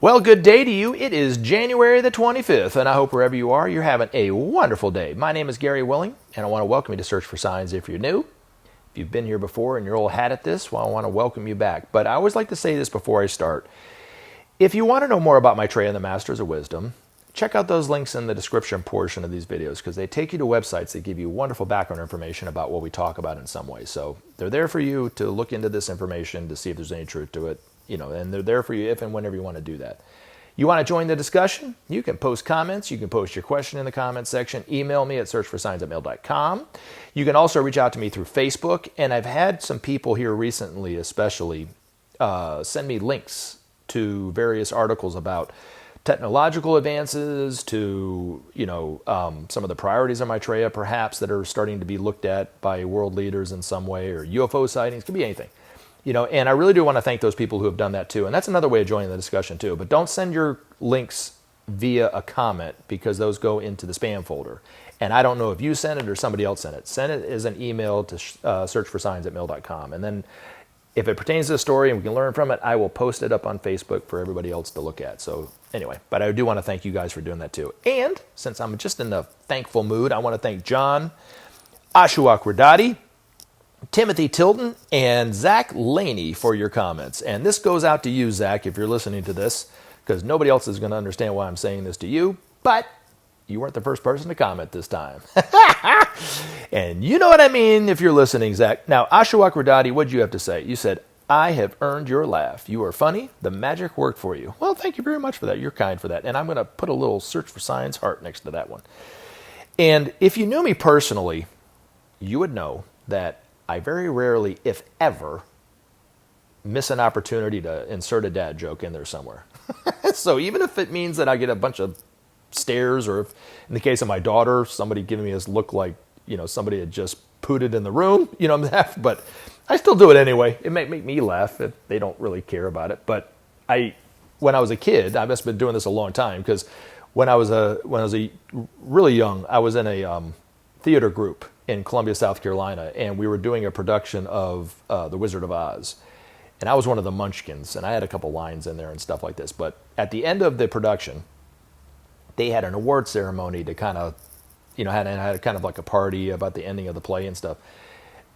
Well, good day to you. It is January the 25th, and I hope wherever you are, you're having a wonderful day. My name is Gary Willing, and I want to welcome you to Search for Signs if you're new. If you've been here before and you're old hat at this, well, I want to welcome you back. But I always like to say this before I start. If you want to know more about Maitreya and the Masters of Wisdom, check out those links in the description portion of these videos because they take you to websites that give you wonderful background information about what we talk about in some way. So they're there for you to look into this information to see if there's any truth to it. And they're there for you if and whenever you want to do that. You want to join the discussion? You can post comments. You can post your question in the comments section. Email me at searchforsigns@mail.com. You can also reach out to me through Facebook. And I've had some people here recently, especially, send me links to various articles about technological advances, to some of the priorities of Maitreya, perhaps, that are starting to be looked at by world leaders in some way, or UFO sightings. Could be anything. And I really do want to thank those people who have done that too. And that's another way of joining the discussion too. But don't send your links via a comment because those go into the spam folder. And I don't know if you sent it or somebody else sent it. Send it as an email to searchforsigns@mail.com. And then if it pertains to the story and we can learn from it, I will post it up on Facebook for everybody else to look at. So anyway, but I do want to thank you guys for doing that too. And since I'm just in the thankful mood, I want to thank John Ashuakradati, Timothy Tilton, and Zach Laney for your comments. And this goes out to you, Zach, if you're listening to this, because nobody else is going to understand why I'm saying this to you, but you weren't the first person to comment this time. And you know what I mean if you're listening, Zach. Now, Ashuakradati, what did you have to say? You said, "I have earned your laugh. You are funny. The magic worked for you." Well, thank you very much for that. You're kind for that. And I'm going to put a little Search for Signs heart next to that one. And if you knew me personally, you would know that I very rarely, if ever, miss an opportunity to insert a dad joke in there somewhere. So even if it means that I get a bunch of stares, or if, in the case of my daughter, somebody giving me this look like, somebody had just pooted in the room, but I still do it anyway. It might make me laugh if they don't really care about it. But when I was a kid, I must have been doing this a long time, because when I was really young, I was in a theater group in Columbia, South Carolina, and we were doing a production of The Wizard of Oz. And I was one of the munchkins, and I had a couple lines in there and stuff like this. But at the end of the production, they had an award ceremony to kind of, had kind of like a party about the ending of the play and stuff.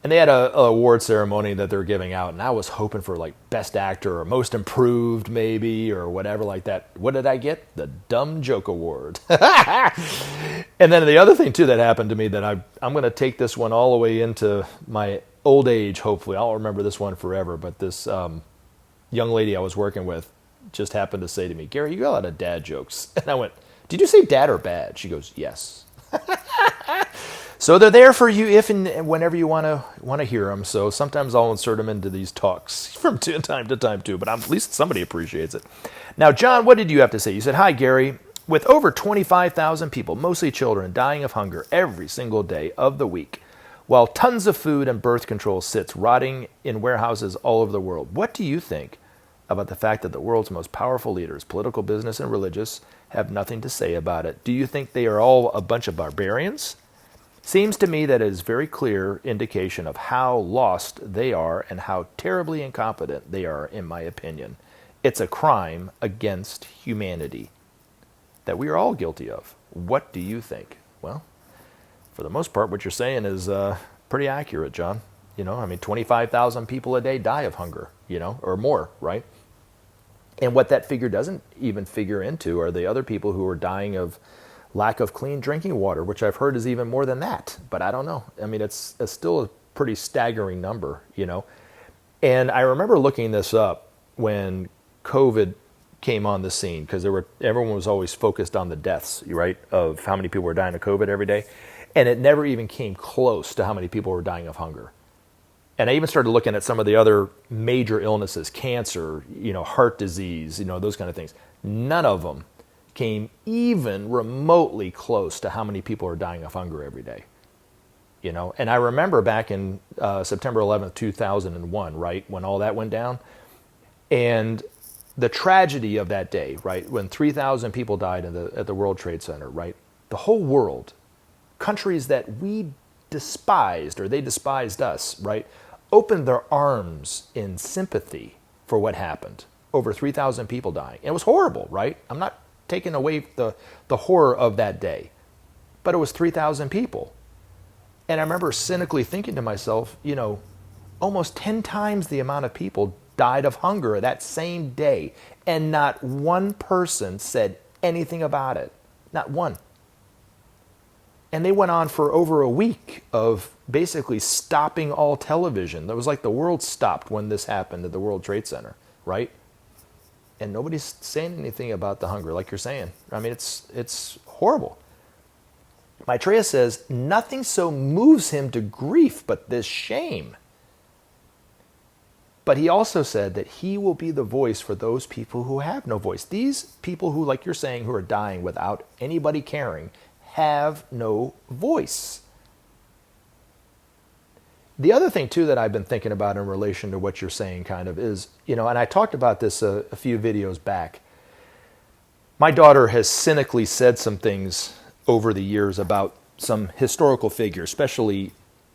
And they had a award ceremony that they're giving out, and I was hoping for like Best Actor or Most Improved maybe, or whatever like that. What did I get? The Dumb Joke Award. And then the other thing too that happened to me, that I'm going to take this one all the way into my old age, hopefully. I'll remember this one forever. But this young lady I was working with just happened to say to me, "Gary, you got a lot of dad jokes." And I went, "Did you say dad or bad?" She goes, "Yes." So they're there for you if and whenever you want to hear them. So sometimes I'll insert them into these talks from time to time too, but at least somebody appreciates it. Now, John, what did you have to say? You said, "Hi, Gary. With over 25,000 people, mostly children, dying of hunger every single day of the week, while tons of food and birth control sits rotting in warehouses all over the world, what do you think about the fact that the world's most powerful leaders, political, business, and religious, have nothing to say about it? Do you think they are all a bunch of barbarians? Seems to me that it is a very clear indication of how lost they are and how terribly incompetent they are, in my opinion. It's a crime against humanity that we are all guilty of. What do you think?" Well, for the most part, what you're saying is pretty accurate, John. 25,000 people a day die of hunger, or more, right? And what that figure doesn't even figure into are the other people who are dying of lack of clean drinking water, which I've heard is even more than that. But I don't know. I mean, it's still a pretty staggering number, And I remember looking this up when COVID came on the scene, because everyone was always focused on the deaths, right, of how many people were dying of COVID every day. And it never even came close to how many people were dying of hunger. And I even started looking at some of the other major illnesses, cancer, heart disease, those kind of things. None of them came even remotely close to how many people are dying of hunger every day. And I remember back in September 11th, 2001, right, when all that went down. And the tragedy of that day, right, when 3,000 people died at the World Trade Center, right, the whole world, countries that we despised, or they despised us, right, opened their arms in sympathy for what happened. over 3,000 people dying. And it was horrible, right? I'm not taking away the horror of that day, but it was 3,000 people. And I remember cynically thinking to myself, almost 10 times the amount of people died of hunger that same day, and not one person said anything about it. Not one. And they went on for over a week of basically stopping all television. It was like the world stopped when this happened at the World Trade Center, right? And nobody's saying anything about the hunger, like you're saying. I mean, it's horrible. Maitreya says, nothing so moves him to grief but this shame. But he also said that he will be the voice for those people who have no voice. These people who, like you're saying, who are dying without anybody caring, have no voice. The other thing, too, that I've been thinking about in relation to what you're saying kind of is, and I talked about this a few videos back. My daughter has cynically said some things over the years about some historical figures, especially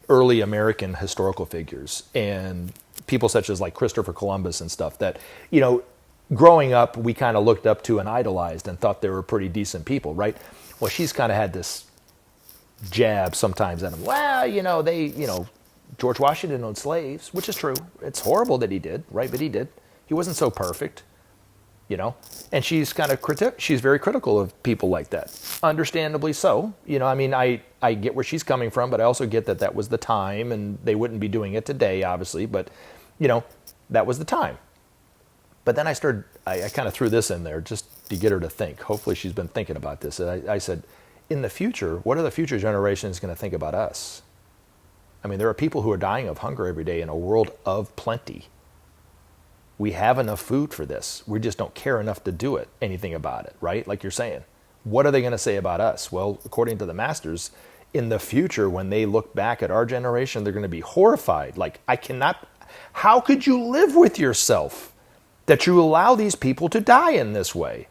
early American historical figures, and people such as like Christopher Columbus and stuff that, growing up, we kind of looked up to and idolized and thought they were pretty decent people, right? Well, she's kind of had this jab sometimes at them. Well, George Washington owned slaves, which is true. It's horrible that he did, right? But he did. He wasn't so perfect, And she's she's very critical of people like that. Understandably so. I get where she's coming from, but I also get that was the time, and they wouldn't be doing it today, obviously. But, that was the time. But then I kind of threw this in there just to get her to think. Hopefully she's been thinking about this. And I said, in the future, what are the future generations going to think about us? I mean, there are people who are dying of hunger every day in a world of plenty. We have enough food for this. We just don't care enough to do anything about it, right? Like you're saying. What are they going to say about us? Well, according to the masters, in the future, when they look back at our generation, they're going to be horrified. Like, how could you live with yourself that you allow these people to die in this way?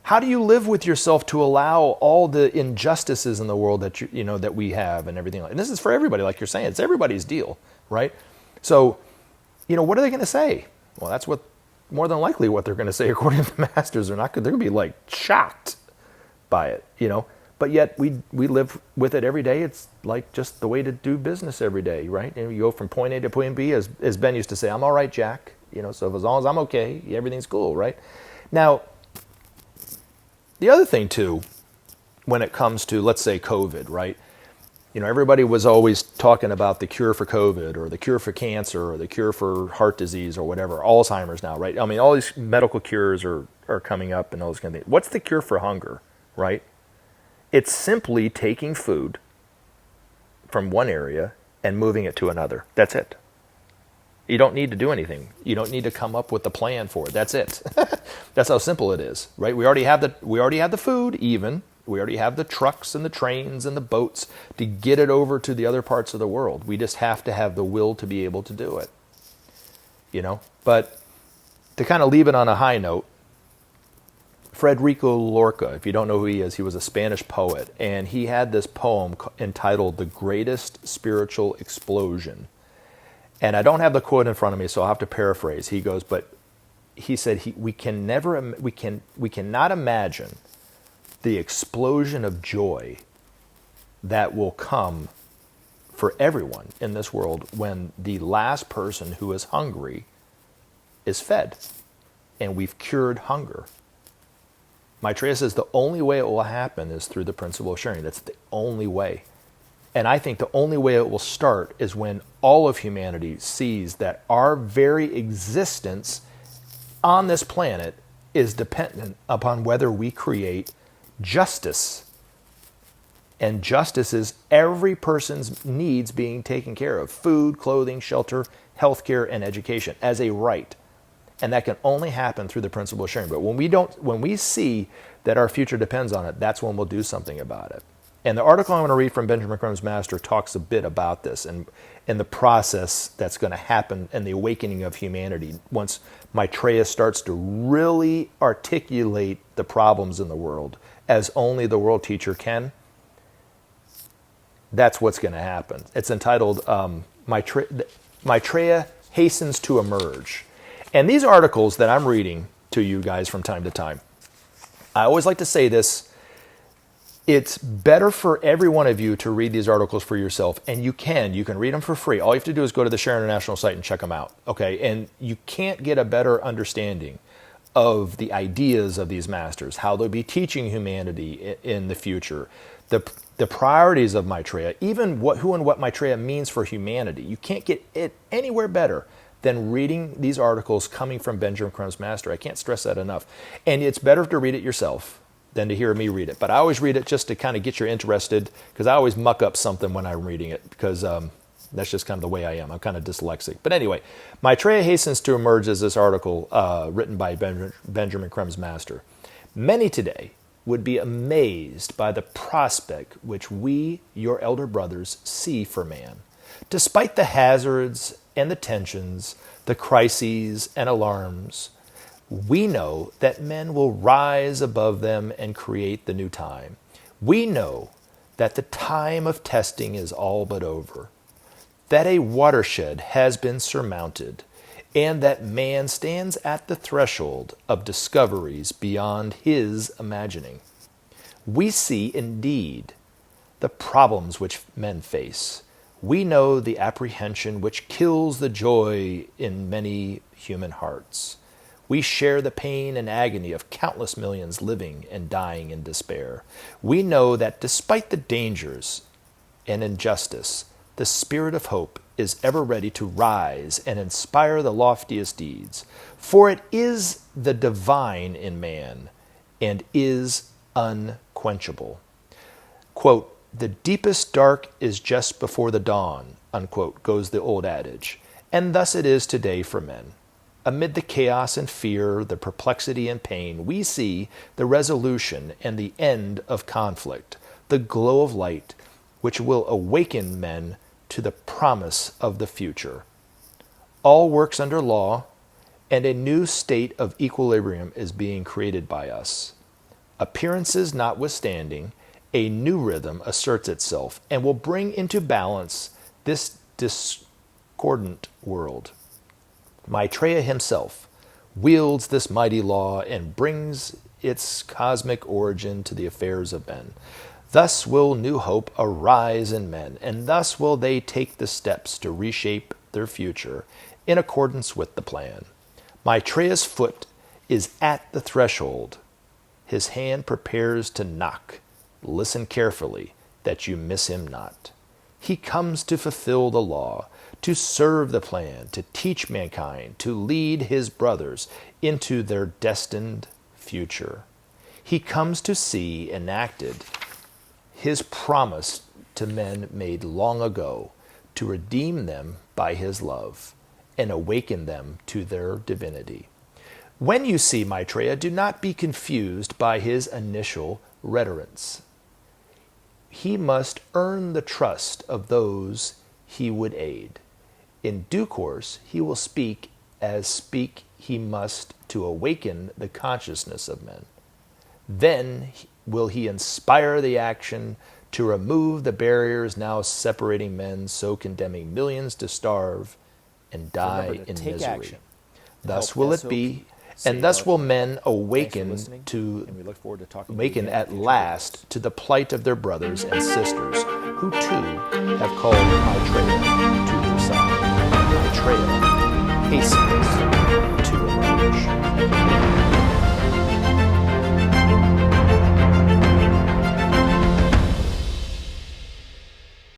How do you live with yourself to allow all the injustices in the world that that we have and everything? And this is for everybody, like you're saying. It's everybody's deal, right? So, what are they going to say? Well, that's more than likely what they're going to say according to the masters. They're going to be like shocked by it, But yet we live with it every day. It's like just the way to do business every day, right? And you go from point A to point B, as Ben used to say, I'm all right, Jack. So as long as I'm okay, everything's cool, right? Now, the other thing, too, when it comes to, let's say, COVID, right? Everybody was always talking about the cure for COVID or the cure for cancer or the cure for heart disease or whatever, Alzheimer's now, right? I mean, all these medical cures are coming up and all those kind of things. What's the cure for hunger, right? It's simply taking food from one area and moving it to another. That's it. You don't need to do anything. You don't need to come up with a plan for it. That's it. That's how simple it is, right? We already have the food, even. We already have the trucks and the trains and the boats to get it over to the other parts of the world. We just have to have the will to be able to do it. But to kind of leave it on a high note, Federico Lorca, if you don't know who he is, he was a Spanish poet, and he had this poem entitled The Greatest Spiritual Explosion. And I don't have the quote in front of me, so I'll have to paraphrase. He goes, but he said we cannot imagine the explosion of joy that will come for everyone in this world when the last person who is hungry is fed, and we've cured hunger. Maitreya says the only way it will happen is through the principle of sharing. That's the only way. And I think the only way it will start is when all of humanity sees that our very existence on this planet is dependent upon whether we create justice. And justice is every person's needs being taken care of. Food, clothing, shelter, healthcare, and education as a right. And that can only happen through the principle of sharing. But when we see that our future depends on it, that's when we'll do something about it. And the article I'm going to read from Benjamin Crumb's master talks a bit about this and the process that's going to happen and the awakening of humanity once Maitreya starts to really articulate the problems in the world as only the world teacher can. That's what's going to happen. It's entitled Maitreya Hastens to Emerge. And these articles that I'm reading to you guys from time to time, I always like to say this, it's better for every one of you to read these articles for yourself, and you can read them for free. All you have to do is go to the Share International site and check them out, okay? And you can't get a better understanding of the ideas of these masters, how they'll be teaching humanity in the future, the priorities of Maitreya, even who and what Maitreya means for humanity. You can't get it anywhere better than reading these articles coming from Benjamin Creme's master. I can't stress that enough. And it's better to read it yourself than to hear me read it. But I always read it just to kind of get you interested, because I always muck up something when I'm reading it, because that's just kind of the way I am. I'm kind of dyslexic. But anyway, Maitreya hastens to emerge as this article written by Benjamin Creme's master. Many today would be amazed by the prospect which we, your elder brothers, see for man. Despite the hazards and the tensions, the crises and alarms, we know that men will rise above them and create the new time. We know that the time of testing is all but over, that a watershed has been surmounted, and that man stands at the threshold of discoveries beyond his imagining. We see indeed the problems which men face. We know the apprehension which kills the joy in many human hearts. We share the pain and agony of countless millions living and dying in despair. We know that despite the dangers and injustice, the spirit of hope is ever ready to rise and inspire the loftiest deeds. For it is the divine in man and is unquenchable. Quote, "The deepest dark is just before the dawn," unquote, goes the old adage. And thus it is today for men. Amid the chaos and fear, the perplexity and pain, we see the resolution and the end of conflict, the glow of light, which will awaken men to the promise of the future. All works under law, and a new state of equilibrium is being created by us. Appearances notwithstanding, a new rhythm asserts itself and will bring into balance this discordant world. Maitreya himself wields this mighty law and brings its cosmic origin to the affairs of men. Thus will new hope arise in men, and thus will they take the steps to reshape their future in accordance with the plan. Maitreya's foot is at the threshold. His hand prepares to knock. Listen carefully, that you miss him not. He comes to fulfill the law, to serve the plan, to teach mankind, to lead his brothers into their destined future. He comes to see enacted his promise to men made long ago, to redeem them by his love and awaken them to their divinity. When you see Maitreya, do not be confused by his initial reverence. He must earn the trust of those he would aid. In due course, he will speak as speak he must to awaken the consciousness of men. Then will he inspire the action to remove the barriers now separating men, so condemning millions to starve and die in misery. Action. Thus will it be, and thus will men awaken at last to the plight of their brothers and sisters, who too have called Maitreya to their side. Maitreya hastens